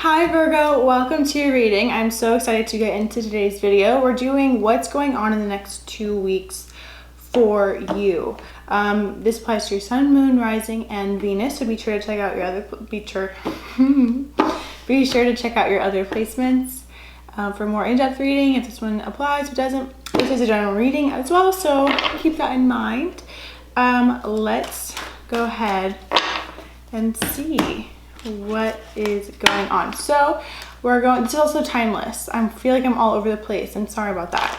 Hi Virgo, welcome to your reading. I'm so excited to get into today's video. We're doing what's going on in the next 2 weeks for you. This applies to your sun, moon, rising, and Venus. So be sure to check out your other be sure to check out your other placements for more in-depth reading. If this one applies, if it doesn't, this is a general reading as well. So keep that in mind. Let's go ahead and see what is going on. So we're going, this is also timeless. I feel like I'm all over the place. I'm sorry about that.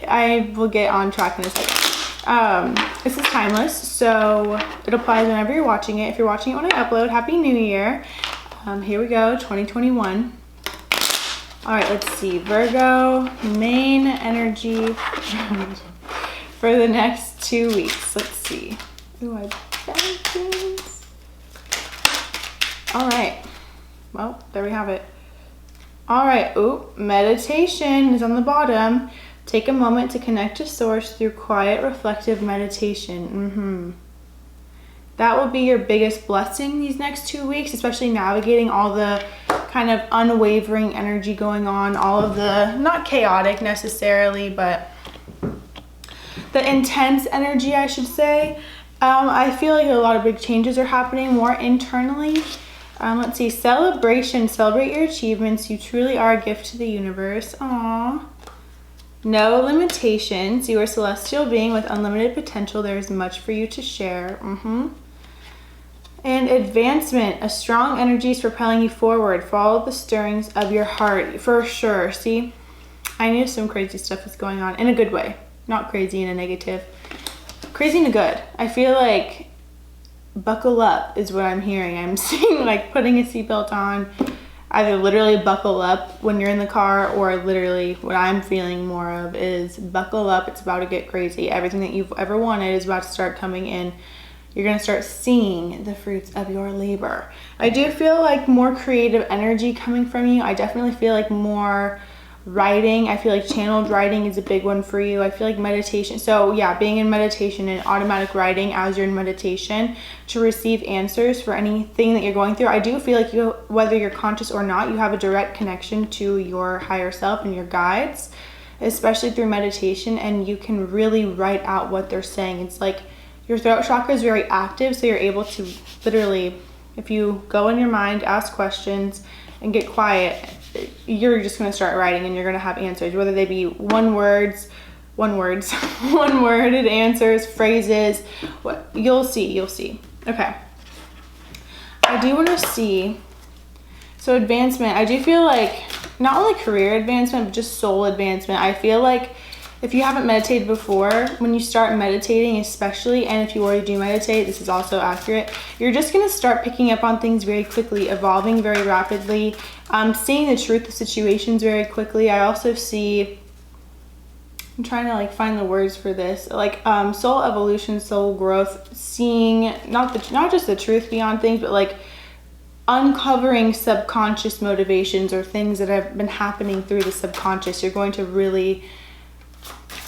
I will get on track in a second. This is timeless, so it applies whenever you're watching it. If you're watching it when I upload, Happy New Year. Here we go, 2021. All right, let's see. Virgo, main energy for the next 2 weeks. Let's see. Ooh, I bet things. All right, well, there we have it. All right, meditation is on the bottom. Take a moment to connect to source through quiet, reflective meditation. That will be your biggest blessing these next 2 weeks, especially navigating all the kind of unwavering energy going on, all of the, not chaotic necessarily, but the intense energy, I should say. I feel like a lot of big changes are happening more internally. Let's see, celebration. Celebrate your achievements. You truly are a gift to the universe. Aww. No limitations. You are a celestial being with unlimited potential. There is much for you to share. And advancement. A strong energy is propelling you forward. Follow the stirrings of your heart. For sure. See, I knew some crazy stuff was going on in a good way. Not crazy in a negative. Crazy in a good. I feel like buckle up is what I'm hearing. I'm seeing like putting a seatbelt on, either literally buckle up when you're in the car, or literally what I'm feeling more of is buckle up. It's about to get crazy. Everything that you've ever wanted is about to start coming in. You're going to start seeing the fruits of your labor. I do feel like more creative energy coming from you. I definitely feel like more writing. I feel like channeled writing is a big one for you. I feel like meditation. So yeah, being in meditation and automatic writing as you're in meditation to receive answers for anything that you're going through. I do feel like you, whether you're conscious or not, you have a direct connection to your higher self and your guides, especially through meditation, and you can really write out what they're saying. It's like your throat chakra is very active, so you're able to literally, if you go in your mind, ask questions, and get quiet, you're just going to start writing and you're going to have answers, whether they be one worded answers, phrases. What you'll see. Okay. I do want to see, so advancement. I do feel like not only career advancement, but just soul advancement. I feel like if you haven't meditated before, when you start meditating especially, and if you already do meditate, this is also accurate, you're just going to start picking up on things very quickly, evolving very rapidly, seeing the truth of situations very quickly. I also see, I'm trying to like find the words for this, like soul evolution, soul growth, seeing not just the truth beyond things, but like uncovering subconscious motivations or things that have been happening through the subconscious. You're going to really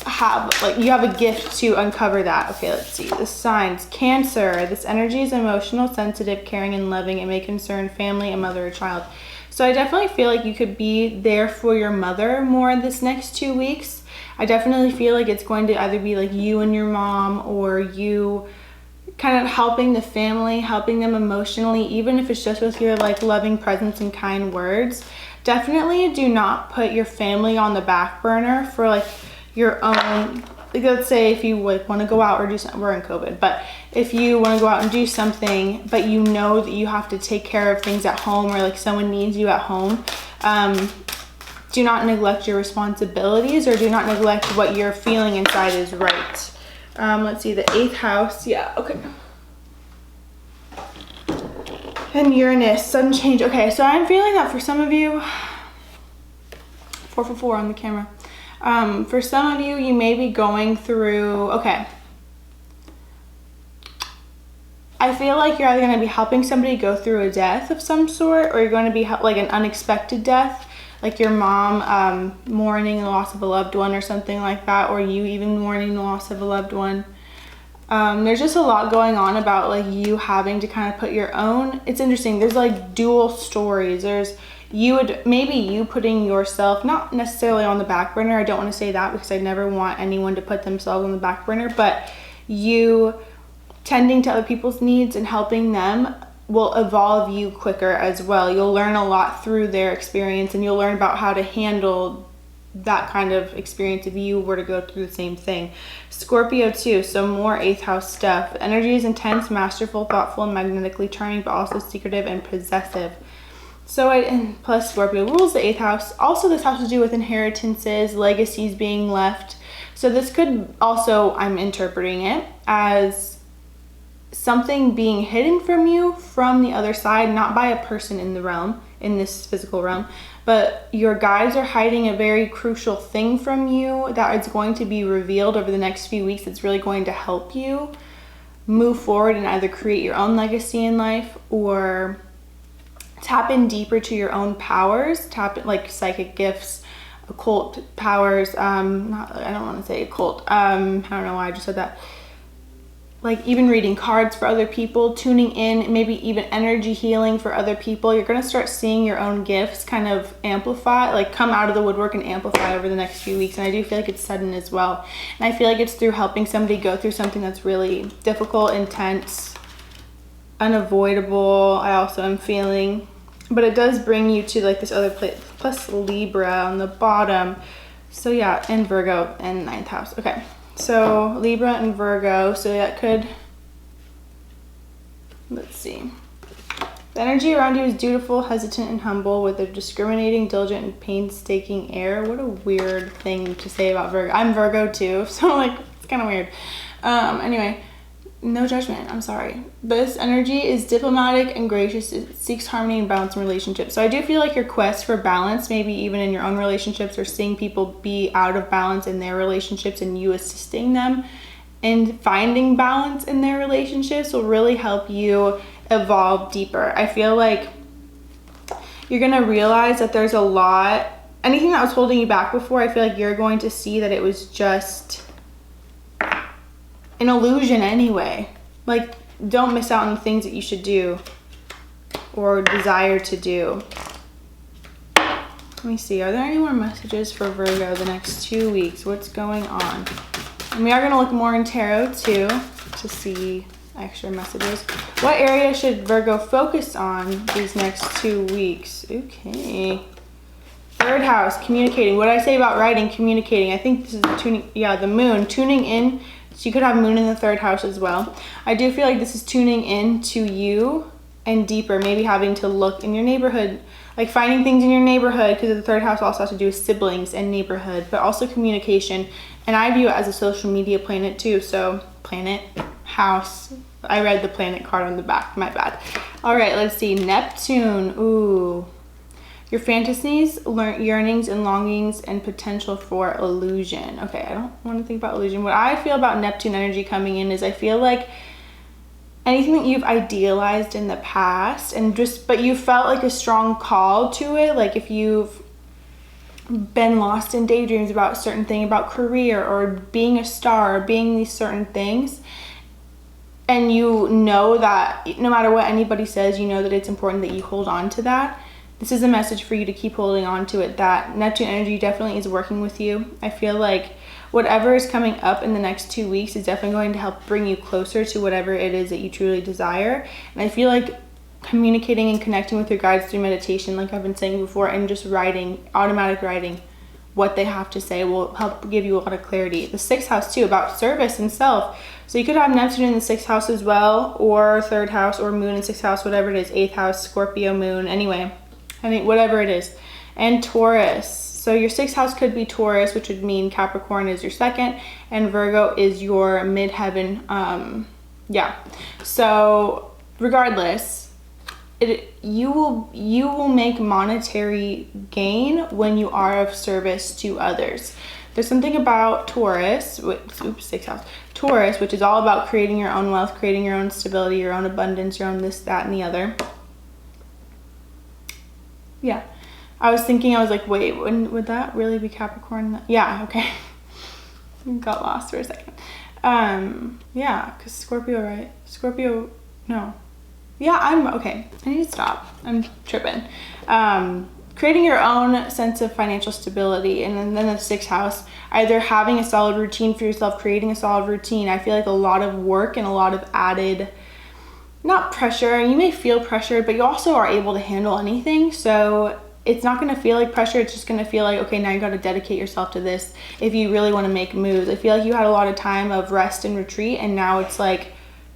have, like, you have a gift to uncover that. Okay, let's see the signs. Cancer. This energy is emotional, sensitive, caring, and loving. It may concern family, a mother, or child. So I definitely feel like you could be there for your mother more this next 2 weeks. I definitely feel like it's going to either be like you and your mom, or you kind of helping the family, helping them emotionally, even if it's just with your like loving presence and kind words. Definitely do not put your family on the back burner for like your own, like, let's say if you like want to go out or do something, we're in COVID, but if you want to go out and do something, but you know that you have to take care of things at home, or like someone needs you at home, do not neglect your responsibilities, or do not neglect what you're feeling inside is right. Let's see, the 8th house. Yeah, okay. And Uranus, sudden change. Okay, so I'm feeling that for some of you, 4 for 4 on the camera. For some of you, you may be going through, okay, I feel like you're either going to be helping somebody go through a death of some sort, or you're going to be like an unexpected death, like your mom mourning the loss of a loved one or something like that, or you even mourning the loss of a loved one. There's just a lot going on about like you having to kind of put your own, it's interesting, there's like dual stories. There's maybe you putting yourself, not necessarily on the back burner, I don't want to say that because I never want anyone to put themselves on the back burner, but you tending to other people's needs and helping them will evolve you quicker as well. You'll learn a lot through their experience, and you'll learn about how to handle that kind of experience if you were to go through the same thing. Scorpio too, so more 8th house stuff. Energy is intense, masterful, thoughtful, and magnetically charming, but also secretive and possessive. So and plus Scorpio rules the 8th house. Also, this has to do with inheritances, legacies being left. So this could also, I'm interpreting it as something being hidden from you from the other side, not by a person in the realm, in this physical realm, but your guides are hiding a very crucial thing from you that is going to be revealed over the next few weeks. It's really going to help you move forward and either create your own legacy in life or tap in deeper to your own powers, tap in like psychic gifts, occult powers, I don't want to say occult, I don't know why I just said that. Like even reading cards for other people, tuning in, maybe even energy healing for other people. You're going to start seeing your own gifts kind of amplify, like come out of the woodwork and amplify over the next few weeks. And I do feel like it's sudden as well. And I feel like it's through helping somebody go through something that's really difficult, intense, unavoidable. I also am feeling, but it does bring you to like this other place, plus Libra on the bottom. So yeah, and Virgo and 9th house. Okay. So Libra and Virgo, so that could, let's see. The energy around you is dutiful, hesitant, and humble with a discriminating, diligent, and painstaking air. What a weird thing to say about Virgo. I'm Virgo too, so like, it's kind of weird. Anyway, no judgment, I'm sorry. This energy is diplomatic and gracious. It seeks harmony and balance in relationships. So I do feel like your quest for balance, maybe even in your own relationships, or seeing people be out of balance in their relationships and you assisting them in finding balance in their relationships, will really help you evolve deeper. I feel like you're gonna realize that there's a lot, anything that was holding you back before, I feel like you're going to see that it was just an illusion anyway. Like, don't miss out on the things that you should do or desire to do. Let me see, are there any more messages for Virgo the next 2 weeks? What's going on? And we are going to look more in tarot too to see extra messages. What area should Virgo focus on these next 2 weeks? Okay. 3rd house, communicating. What did I say about writing? Communicating. I think this is the tuning, yeah, the moon. Tuning in. So you could have moon in the 3rd house as well. I do feel like this is tuning in to you and deeper, maybe having to look in your neighborhood, like finding things in your neighborhood, because the 3rd house also has to do with siblings and neighborhood, but also communication. And I view it as a social media planet too. So planet, house. I read the planet card on the back, my bad. All right, let's see, Neptune. Ooh. Your fantasies, yearnings, and longings, and potential for illusion. Okay, I don't want to think about illusion. What I feel about Neptune energy coming in is I feel like anything that you've idealized in the past and but you felt like a strong call to it, like if you've been lost in daydreams about a certain thing, about career or being a star or being these certain things, and you know that no matter what anybody says, you know that it's important that you hold on to that. This is a message for you to keep holding on to it, that Neptune energy definitely is working with you. I feel like whatever is coming up in the next 2 weeks is definitely going to help bring you closer to whatever it is that you truly desire. And I feel like communicating and connecting with your guides through meditation, like I've been saying before, and just writing, automatic writing what they have to say will help give you a lot of clarity. The 6th house too, about service and self. So you could have Neptune in the 6th house as well, or 3rd house, or moon in 6th house, whatever it is, 8th house, Scorpio moon, anyway. I think whatever it is. And Taurus. So your 6th house could be Taurus, which would mean Capricorn is your 2nd, and Virgo is your midheaven. Yeah. So regardless, you will make monetary gain when you are of service to others. There's something about Taurus, 6th house, Taurus, which is all about creating your own wealth, creating your own stability, your own abundance, your own this, that, and the other. Yeah, I was thinking, I was like, wait, would that really be Capricorn? Yeah, okay. Got lost for a second. Yeah, because Scorpio, right? Scorpio, no. Yeah, I'm okay. I need to stop. I'm tripping. Creating your own sense of financial stability. And then the 6th house, either having a solid routine for yourself, creating a solid routine. I feel like a lot of work and a lot of added, not pressure. You may feel pressured, but you also are able to handle anything. So it's not going to feel like pressure. It's just going to feel like, okay, now you got to dedicate yourself to this if you really want to make moves. I feel like you had a lot of time of rest and retreat, and now it's like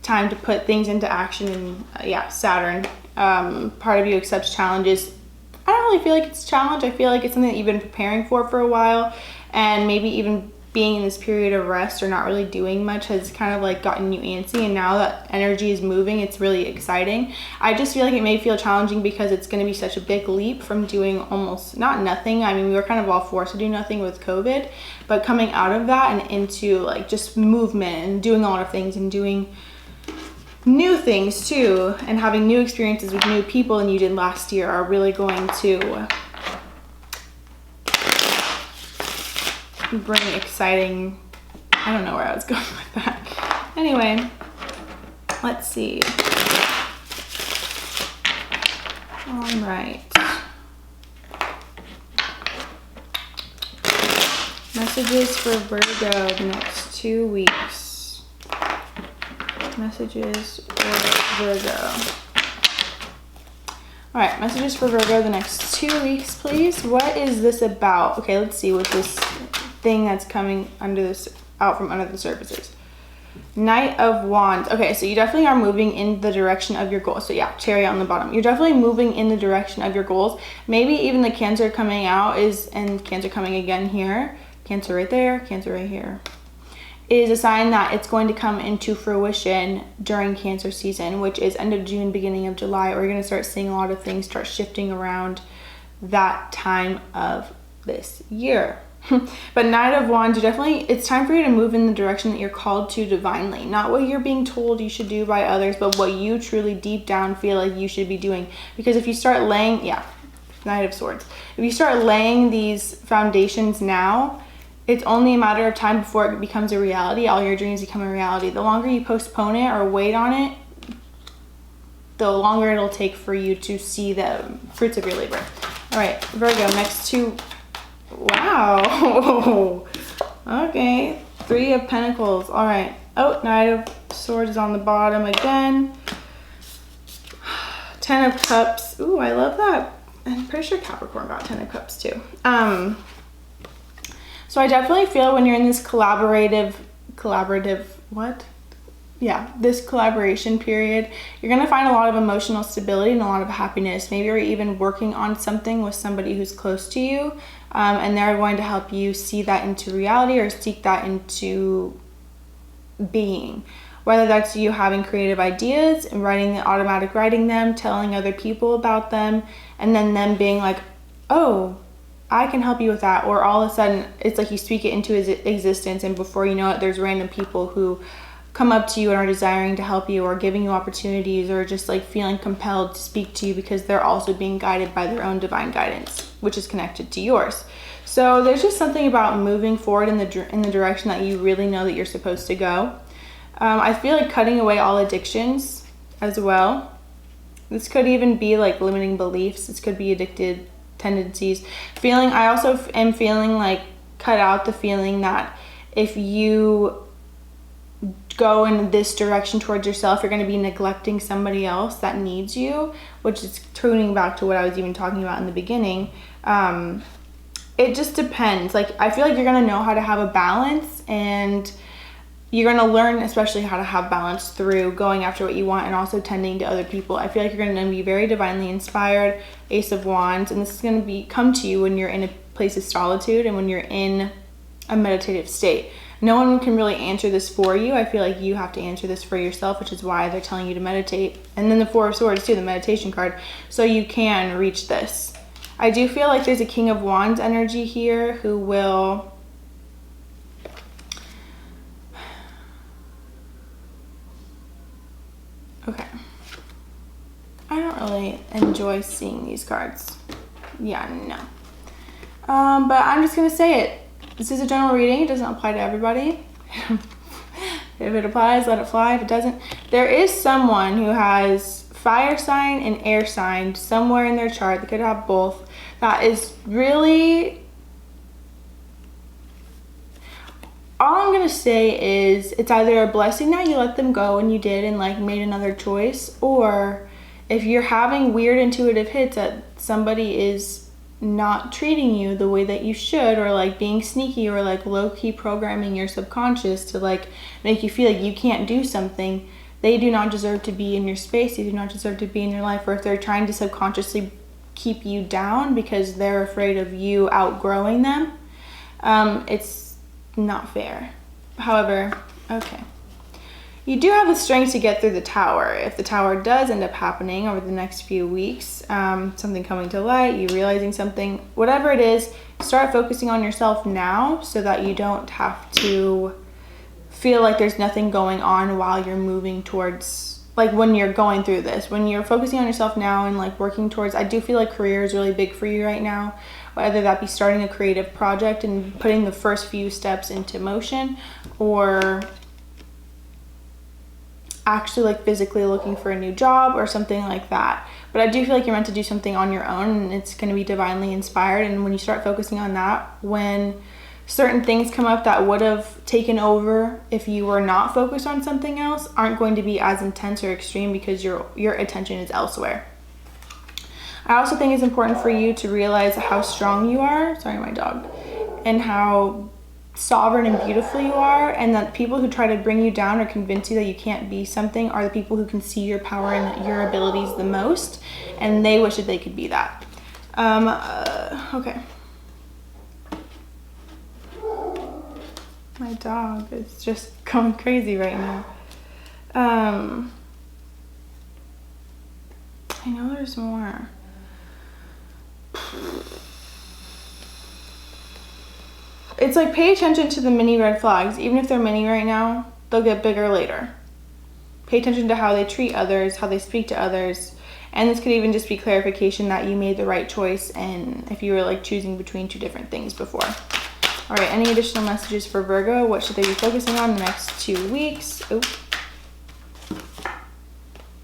time to put things into action. And yeah, Saturn, part of you accepts challenges. I don't really feel like it's a challenge. I feel like it's something that you've been preparing for a while, and maybe even being in this period of rest or not really doing much has kind of like gotten you antsy, and now that energy is moving, it's really exciting. I just feel like it may feel challenging because it's going to be such a big leap from doing almost not nothing. I mean, we were kind of all forced to do nothing with COVID, but coming out of that and into like just movement and doing a lot of things and doing new things too, and having new experiences with new people than you did last year are really going to bring exciting, I don't know where I was going with that. Anyway, let's see. All right. Messages for Virgo the next 2 weeks. Messages for Virgo. All right, messages for Virgo the next 2 weeks, please. What is this about? Okay, let's see what this thing that's coming under this, out from under the surface is. Knight of Wands. Okay, so you definitely are moving in the direction of your goals. So yeah, Chariot on the bottom. You're definitely moving in the direction of your goals. Maybe even the Cancer coming out is, and Cancer coming again here. Cancer right there, Cancer right here, is a sign that it's going to come into fruition during Cancer season, which is end of June, beginning of July, or you're going to start seeing a lot of things start shifting around that time of this year. But Knight of Wands, you definitely, it's time for you to move in the direction that you're called to divinely. Not what you're being told you should do by others, but what you truly deep down feel like you should be doing. Because if you start laying, yeah, Knight of Swords. If you start laying these foundations now, it's only a matter of time before it becomes a reality. All your dreams become a reality. The longer you postpone it or wait on it, the longer it'll take for you to see the fruits of your labor. All right, Virgo, next 2. Wow. Okay, 3 of Pentacles. All right. Oh, Knight of Swords is on the bottom again. 10 of Cups. Ooh, I love that. I'm pretty sure Capricorn got 10 of Cups too. So I definitely feel when you're in this collaborative, what? Yeah, this collaboration period, you're going to find a lot of emotional stability and a lot of happiness. Maybe you're even working on something with somebody who's close to you, and they're going to help you see that into reality or seek that into being. Whether that's you having creative ideas and automatic writing them, telling other people about them, and then them being like, oh, I can help you with that. Or all of a sudden, it's like you speak it into existence, and before you know it, there's random people who come up to you and are desiring to help you or giving you opportunities or just like feeling compelled to speak to you because they're also being guided by their own divine guidance, which is connected to yours. So there's just something about moving forward in the direction that you really know that you're supposed to go. I feel like cutting away all addictions as well. This could even be like limiting beliefs. This could be addicted tendencies. I also am feeling like cut out the feeling that if you go in this direction towards yourself, you're going to be neglecting somebody else that needs you, which is tuning back to what I was even talking about in the beginning. It just depends. Like, I feel like you're going to know how to have a balance, and you're going to learn especially how to have balance through going after what you want and also tending to other people. I feel like you're going to be very divinely inspired, Ace of Wands, and this is going to come to you when you're in a place of solitude and when you're in a meditative state. No one can really answer this for you. I feel like you have to answer this for yourself, which is why they're telling you to meditate. And then the 4 of Swords too, the meditation card, so you can reach this. I do feel like there's a King of Wands energy here who will okay. I don't really enjoy seeing these cards. Yeah, no. But I'm just going to say it. This is a general reading. It doesn't apply to everybody. If it applies, let it fly. If it doesn't, there is someone who has fire sign and air sign somewhere in their chart. They could have both. That is really, all I'm gonna say is it's either a blessing that you let them go and you did and like made another choice, or if you're having weird intuitive hits that somebody is not treating you the way that you should, or like being sneaky, or like low-key programming your subconscious to like make you feel like you can't do something, they do not deserve to be in your space. They do not deserve to be in your life. Or if they're trying to subconsciously keep you down because they're afraid of you outgrowing them, it's not fair. However, okay, you do have the strength to get through the tower. If the tower does end up happening over the next few weeks, something coming to light, you realizing something, whatever it is, start focusing on yourself now so that you don't have to feel like there's nothing going on while you're moving towards, like when you're going through this, when you're focusing on yourself now and like working towards, I do feel like career is really big for you right now, whether that be starting a creative project and putting the first few steps into motion, or actually like physically looking for a new job or something like that. But I do feel like you're meant to do something on your own, and it's going to be divinely inspired. And when you start focusing on that, when certain things come up that would have taken over if you were not focused on something else, aren't going to be as intense or extreme because your attention is elsewhere. I also think it's important for you to realize how strong you are, sorry my dog, and how sovereign and beautiful you are, and that people who try to bring you down or convince you that you can't be something are the people who can see your power and your abilities the most, and they wish that they could be that. Okay. My dog is just going crazy right now. I know there's more. It's like, pay attention to the mini red flags. Even if they're mini right now, they'll get bigger later. Pay attention to how they treat others, how they speak to others. And this could even just be clarification that you made the right choice, and if you were like choosing between two different things before. All right, any additional messages for Virgo? What should they be focusing on the next 2 weeks? Oop.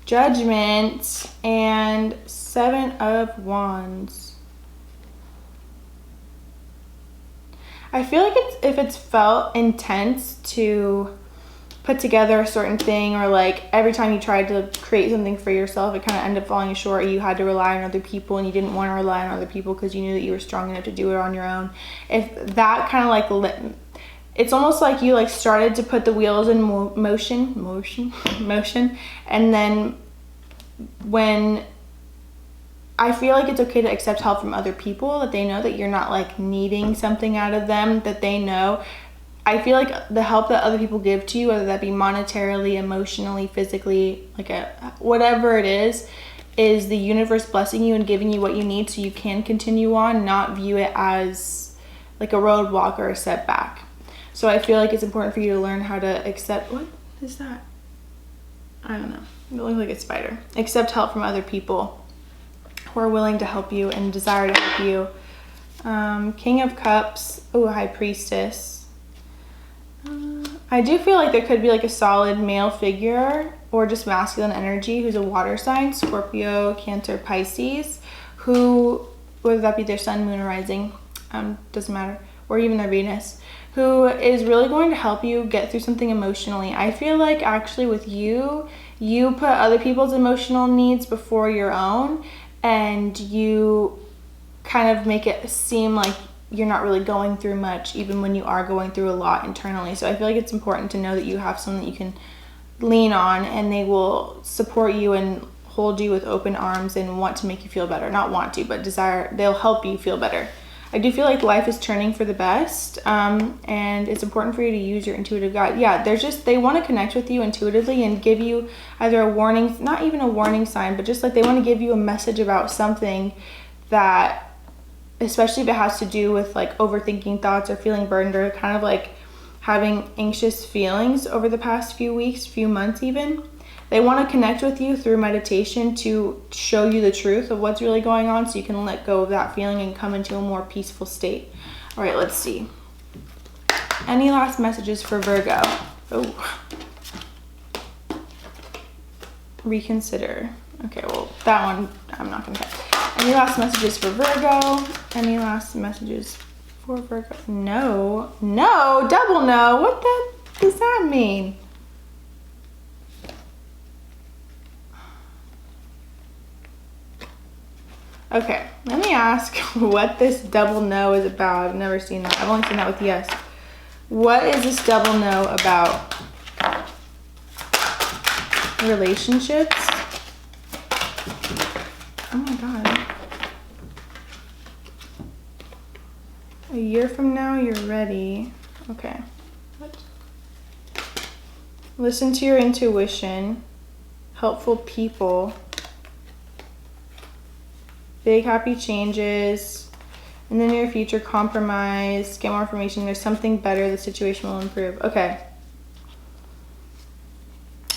Judgment and 7 of Wands. I feel like if it's felt intense to put together a certain thing, or like every time you tried to create something for yourself, it kind of ended up falling short. You had to rely on other people, and you didn't want to rely on other people because you knew that you were strong enough to do it on your own. If that kind of like, it's almost like you like started to put the wheels in motion, and then when I feel like it's okay to accept help from other people, that they know that you're not like needing something out of them, that they know. I feel like the help that other people give to you, whether that be monetarily, emotionally, physically, like whatever it is the universe blessing you and giving you what you need so you can continue on, not view it as like a roadblock or a setback. So I feel like it's important for you to learn how to accept, what is that? I don't know. It looks like a spider. Accept help from other people who are willing to help you and desire to help you. King of Cups. Oh, High Priestess. I do feel like there could be like a solid male figure or just masculine energy who's a water sign, Scorpio, Cancer, Pisces, who, whether that be their sun, moon, or rising, doesn't matter, or even their Venus, who is really going to help you get through something emotionally. I feel like actually with you put other people's emotional needs before your own, and you kind of make it seem like you're not really going through much, even when you are going through a lot internally. So I feel like it's important to know that you have someone that you can lean on, and they will support you and hold you with open arms and want to make you feel better. Not want to, but desire. They'll help you feel better. I do feel like life is turning for the best, and it's important for you to use your intuitive guide. Yeah, they want to connect with you intuitively and give you either a warning, not even a warning sign, but just like they want to give you a message about something that, especially if it has to do with like overthinking thoughts or feeling burdened or kind of like having anxious feelings over the past few weeks, few months even. They want to connect with you through meditation to show you the truth of what's really going on so you can let go of that feeling and come into a more peaceful state. All right, let's see. Any last messages for Virgo? Oh. reconsider. Okay, well, that one I'm not gonna get. Any last messages for Virgo? Any last messages for Virgo? No, no, double no. What the does that mean? Okay, let me ask what this double no is about. I've never seen that. I've only seen that with yes. What is this double no about? Relationships? Oh my God. A year from now, you're ready. Okay. What? Listen to your intuition. Helpful people. Big happy changes. In the near future, compromise. Get more information. There's something better. The situation will improve. Okay.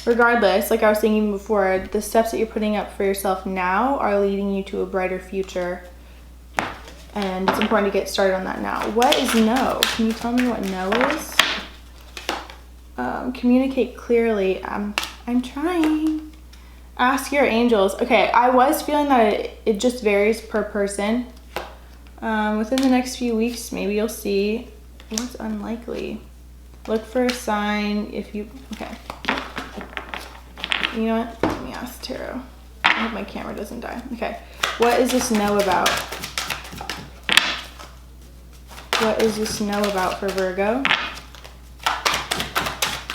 Regardless, like I was saying before, the steps that you're putting up for yourself now are leading you to a brighter future. And it's important to get started on that now. What is no? Can you tell me what no is? Communicate clearly. I'm trying. Ask your angels. Okay, I was feeling that it just varies per person. Within the next few weeks, maybe you'll see what's unlikely. Look for a sign if you, okay. You know what? Let me ask Tarot. I hope my camera doesn't die. Okay, what is this no about? What is this no about for Virgo?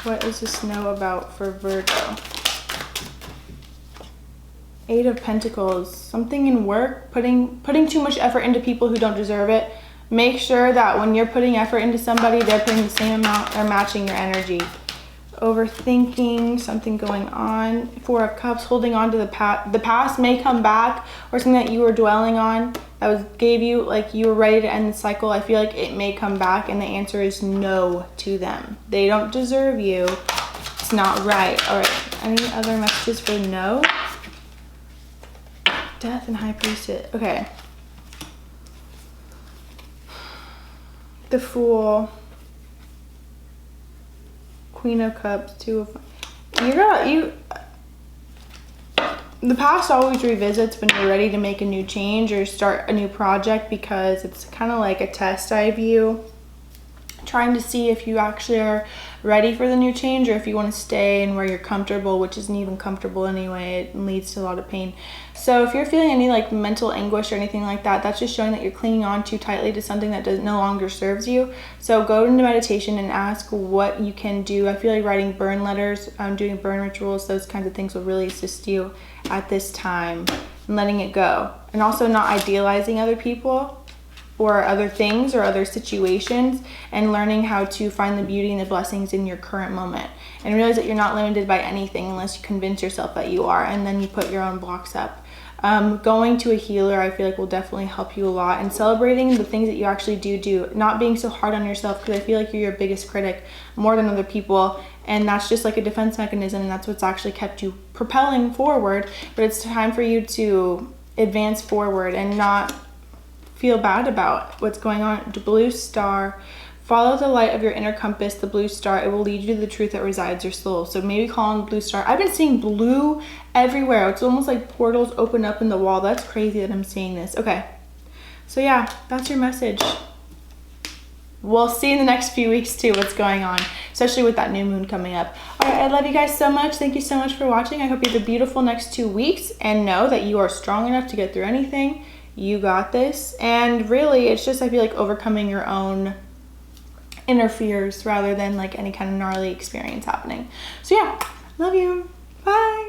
What is this no about for Virgo? 8 of Pentacles. Something in work, putting too much effort into people who don't deserve it. Make sure that when you're putting effort into somebody, they're putting the same amount, they're matching your energy. Overthinking, something going on. 4 of Cups, holding on to the past. The past may come back, or something that you were dwelling on that gave you, like you were ready to end the cycle. I feel like it may come back, and the answer is no to them. They don't deserve you. It's not right. All right, any other messages for no? Death and High Priestess. Okay. The Fool. Queen of Cups, 2 of... The past always revisits when you're ready to make a new change or start a new project, because it's kind of like a test, I view. Trying to see if you actually are ready for the new change, or if you want to stay and where you're comfortable, which isn't even comfortable anyway. It leads to a lot of pain. So if you're feeling any like mental anguish or anything like that, that's just showing that you're clinging on too tightly to something that no longer serves you. So go into meditation and ask what you can do. I feel like writing burn letters, doing burn rituals, those kinds of things will really assist you at this time, and letting it go. And also not idealizing other people or other things or other situations, and learning how to find the beauty and the blessings in your current moment, and realize that you're not limited by anything unless you convince yourself that you are, and then you put your own blocks up. Going to a healer, I feel like, will definitely help you a lot, and celebrating the things that you actually do, not being so hard on yourself, because I feel like you're your biggest critic more than other people, and that's just like a defense mechanism, and that's what's actually kept you propelling forward. But it's time for you to advance forward and not feel bad about what's going on. The Blue Star. Follow the light of your inner compass, the blue star. It will lead you to the truth that resides your soul. So maybe call on the blue star. I've been seeing blue everywhere. It's almost like portals open up in the wall. That's crazy that I'm seeing this. Okay. So yeah, that's your message. We'll see in the next few weeks too what's going on, especially with that new moon coming up. All right, I love you guys so much. Thank you so much for watching. I hope you have a beautiful next 2 weeks, and know that you are strong enough to get through anything. You got this. And really, it's just, I feel like, overcoming your own inner fears rather than like any kind of gnarly experience happening. So yeah, love you. Bye.